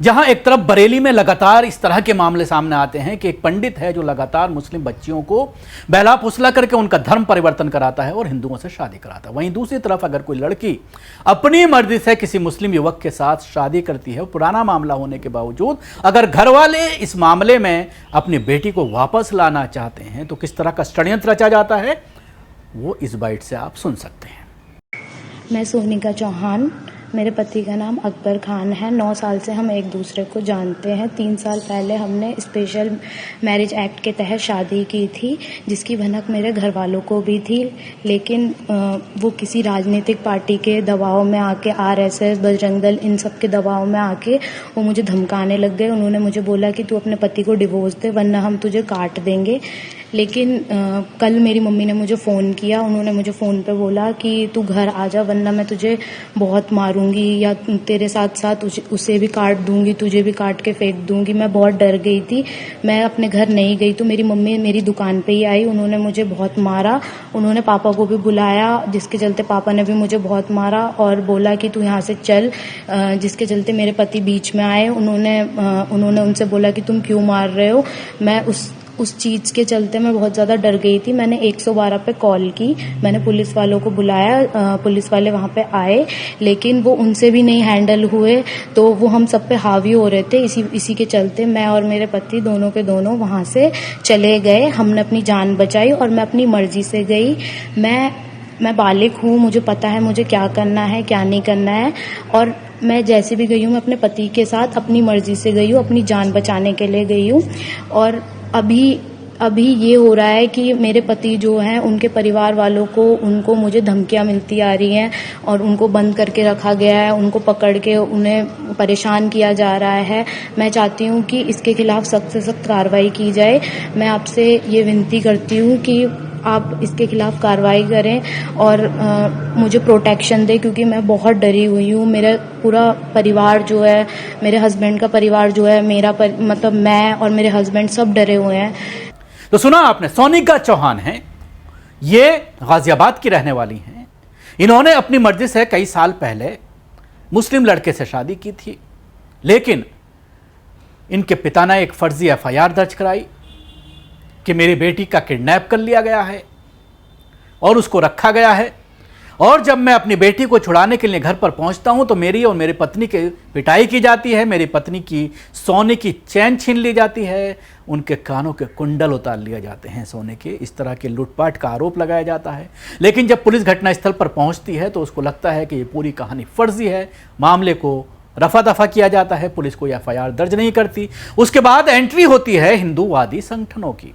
जहां एक तरफ बरेली में लगातार इस तरह के मामले सामने आते हैं कि एक पंडित है जो लगातार मुस्लिम बच्चियों को बहला फुसला करके उनका धर्म परिवर्तन कराता है और हिंदुओं से शादी कराता है। वहीं दूसरी तरफ अगर कोई लड़की अपनी मर्जी से किसी मुस्लिम युवक के साथ शादी करती है, पुराना मामला होने के बावजूद अगर घर वाले इस मामले में अपनी बेटी को वापस लाना चाहते हैं तो किस तरह का षड्यंत्र रचा जाता है वो इस बाइट से आप सुन सकते हैं। मैं सोनिका चौहान, मेरे पति का नाम अकबर खान है। 9 साल से हम एक दूसरे को जानते हैं। 3 साल पहले हमने स्पेशल मैरिज एक्ट के तहत शादी की थी, जिसकी भनक मेरे घर वालों को भी थी, लेकिन वो किसी राजनीतिक पार्टी के दबाव में आके, RSS, बजरंग दल, इन सब के दबाव में आके वो मुझे धमकाने लग गए। उन्होंने मुझे बोला कि तू अपने पति को डिवोर्स दे वरना हम तुझे काट देंगे। लेकिन कल मेरी मम्मी ने मुझे फ़ोन किया। उन्होंने मुझे फ़ोन पे बोला कि तू घर आ जा वरना मैं तुझे बहुत मारूंगी या तेरे साथ साथ उसे भी काट दूंगी, तुझे भी काट के फेंक दूंगी। मैं बहुत डर गई थी। मैं अपने घर नहीं गई तो मेरी मम्मी मेरी दुकान पे ही आई। उन्होंने मुझे बहुत मारा। उन्होंने पापा को भी बुलाया, जिसके चलते पापा ने भी मुझे बहुत मारा और बोला कि तू यहाँ से चल, जिसके चलते मेरे पति बीच में आए। उन्होंने उनसे बोला कि तुम क्यों मार रहे हो। मैं उस चीज़ के चलते मैं बहुत ज़्यादा डर गई थी। मैंने 112 पे कॉल की, मैंने पुलिस वालों को बुलाया, पुलिस वाले वहाँ पे आए, लेकिन वो उनसे भी नहीं हैंडल हुए, तो वो हम सब पे हावी हो रहे थे। इसी के चलते मैं और मेरे पति दोनों के दोनों वहाँ से चले गए। हमने अपनी जान बचाई और मैं अपनी मर्जी से गई। मैं बालिग हूँ, मुझे पता है मुझे क्या करना है क्या नहीं करना है, और मैं जैसे भी गई हूँ मैं अपने पति के साथ अपनी मर्जी से गई हूँ, अपनी जान बचाने के लिए गई हूँ। और अभी ये हो रहा है कि मेरे पति जो हैं उनके परिवार वालों को उनको मुझे धमकियां मिलती आ रही हैं और उनको बंद करके रखा गया है, उनको पकड़ के उन्हें परेशान किया जा रहा है। मैं चाहती हूँ कि इसके खिलाफ सख्त से सख्त कार्रवाई की जाए। मैं आपसे ये विनती करती हूँ कि आप इसके खिलाफ कार्रवाई करें और मुझे प्रोटेक्शन दें, क्योंकि मैं बहुत डरी हुई हूँ। मेरा पूरा परिवार जो है, मेरे हस्बैंड का परिवार जो है, मतलब मैं और मेरे हस्बैंड सब डरे हुए हैं। तो सुना आपने, सोनिका चौहान हैं, ये गाजियाबाद की रहने वाली हैं। इन्होंने अपनी मर्जी से कई साल पहले मुस्लिम लड़के से शादी की थी, लेकिन इनके पिता ने एक फर्जी FIR दर्ज कराई कि मेरी बेटी का किडनैप कर लिया गया है और उसको रखा गया है, और जब मैं अपनी बेटी को छुड़ाने के लिए घर पर पहुंचता हूं तो मेरी और मेरी पत्नी की पिटाई की जाती है, मेरी पत्नी की सोने की चैन छीन ली जाती है, उनके कानों के कुंडल उतार लिए जाते हैं सोने के। इस तरह के लूटपाट का आरोप लगाया जाता है। लेकिन जब पुलिस घटनास्थल पर पहुंचती है तो उसको लगता है कि ये पूरी कहानी फर्जी है, मामले को रफा दफा किया जाता है, पुलिस कोई FIR दर्ज नहीं करती। उसके बाद एंट्री होती है हिंदूवादी संगठनों की।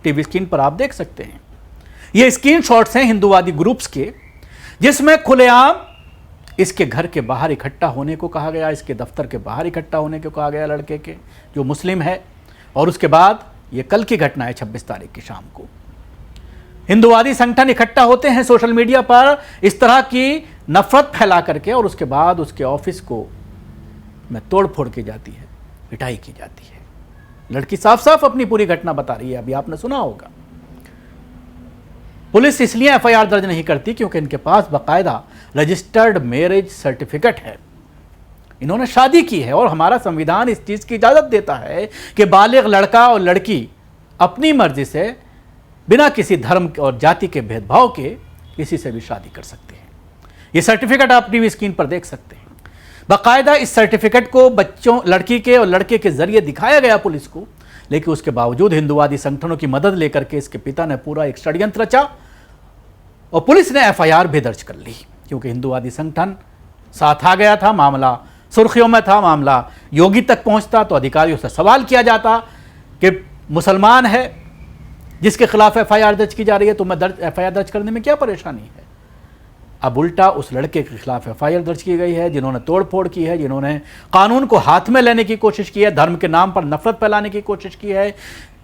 टीवी स्क्रीन पर आप देख सकते हैं, ये स्क्रीनशॉट्स हैं हिंदूवादी ग्रुप्स के, जिसमें खुलेआम इसके घर के बाहर इकट्ठा होने को कहा गया, इसके दफ्तर के बाहर इकट्ठा होने को कहा गया लड़के के जो मुस्लिम है। और उसके बाद ये कल की घटना है, 26 तारीख की शाम को हिंदूवादी संगठन इकट्ठा होते हैं सोशल मीडिया पर इस तरह की नफरत फैला करके, और उसके बाद उसके ऑफिस को में तोड़ फोड़ की जाती है, पिटाई की जाती है। लड़की साफ साफ अपनी पूरी घटना बता रही है, अभी आपने सुना होगा। पुलिस इसलिए FIR दर्ज नहीं करती क्योंकि इनके पास बाकायदा रजिस्टर्ड मैरिज सर्टिफिकेट है, इन्होंने शादी की है, और हमारा संविधान इस चीज की इजाजत देता है कि बालिग लड़का और लड़की अपनी मर्जी से बिना किसी धर्म और जाति के भेदभाव के किसी से भी शादी कर सकते हैं। यह सर्टिफिकेट आप टीवी स्क्रीन पर देख सकते हैं। बाकायदा इस सर्टिफिकेट को बच्चों, लड़की के और लड़के के जरिए दिखाया गया पुलिस को, लेकिन उसके बावजूद हिंदूवादी संगठनों की मदद लेकर के इसके पिता ने पूरा एक षड्यंत्र रचा और पुलिस ने FIR भी दर्ज कर ली, क्योंकि हिंदूवादी संगठन साथ आ गया था। मामला सुर्खियों में था, मामला योगी तक पहुंचता तो अधिकारियों से सवाल किया जाता कि मुसलमान है जिसके खिलाफ FIR दर्ज की जा रही है, तो मैं FIR दर्ज करने में क्या परेशानी है। अब उल्टा उस लड़के के खिलाफ FIR दर्ज की गई है जिन्होंने तोड़फोड़ की है, जिन्होंने कानून को हाथ में लेने की कोशिश की है, धर्म के नाम पर नफरत फैलाने की कोशिश की है।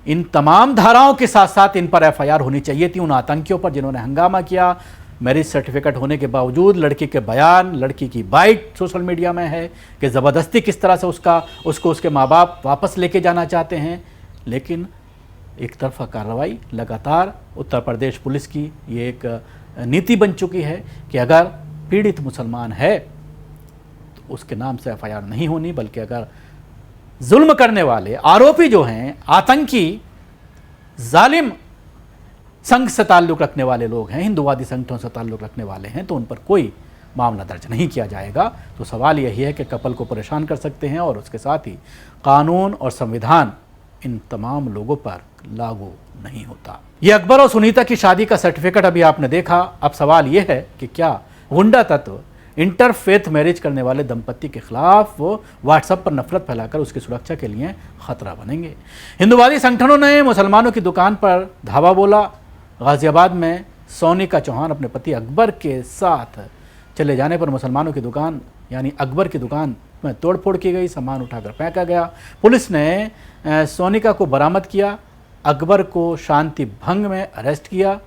इन तमाम धाराओं के साथ साथ इन पर FIR होनी चाहिए थी उन आतंकियों पर जिन्होंने हंगामा किया। मैरिज सर्टिफिकेट होने के बावजूद लड़की के बयान, लड़की की बाइट सोशल मीडिया में है कि ज़बरदस्ती किस तरह से उसको उसके माँ बाप वापस लेके जाना चाहते हैं। लेकिन एक तरफा कार्रवाई लगातार उत्तर प्रदेश पुलिस की ये एक नीति बन चुकी है कि अगर पीड़ित मुसलमान है तो उसके नाम से FIR नहीं होनी, बल्कि अगर जुल्म करने वाले आरोपी जो हैं, आतंकी जालिम संघ से ताल्लुक़ रखने वाले लोग हैं, हिंदुवादी संगठनों से ताल्लुक़ रखने वाले हैं, तो उन पर कोई मामला दर्ज नहीं किया जाएगा। तो सवाल यही है कि कपल को परेशान कर सकते हैं और उसके साथ ही कानून और संविधान इन तमाम लोगों पर लागू नहीं होता। ये अकबर और सुनीता की शादी का सर्टिफिकेट अभी आपने देखा। अब सवाल ये है कि क्या गुंडा तत्व इंटरफेथ मैरिज करने वाले दंपति के खिलाफ व्हाट्सएप पर नफरत फैलाकर उसकी सुरक्षा के लिए खतरा बनेंगे। हिंदुवादी संगठनों ने मुसलमानों की दुकान पर धावा बोला। गाजियाबाद में सोनिका चौहान अपने पति अकबर के साथ चले जाने पर मुसलमानों की दुकान यानी अकबर की दुकान में तोड़फोड़ की गई, सामान उठाकर फेंका गया। पुलिस ने सोनिका को बरामद किया, अकबर को शांति भंग में अरेस्ट किया।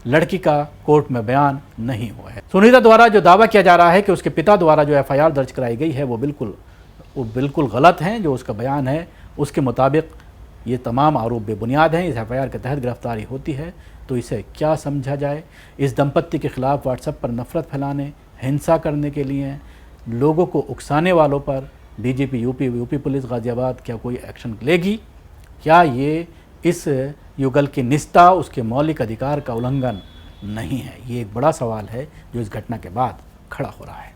लड़की का कोर्ट में बयान नहीं हुआ है। सुनीता द्वारा जो दावा किया जा रहा है कि उसके पिता द्वारा जो एफआईआर दर्ज कराई गई है वो बिल्कुल गलत है। जो उसका बयान है उसके मुताबिक ये तमाम आरोप बेबुनियाद हैं। इस एफआईआर के तहत गिरफ्तारी होती है तो इसे क्या समझा जाए। इस दंपत्ति के खिलाफ व्हाट्सएप पर नफरत फैलाने, हिंसा करने के लिए लोगों को उकसाने वालों पर डीजीपी यूपी पुलिस गाजियाबाद क्या कोई एक्शन लेगी? क्या ये इस युगल की निष्ठा, उसके मौलिक अधिकार का उल्लंघन नहीं है? ये एक बड़ा सवाल है जो इस घटना के बाद खड़ा हो रहा है।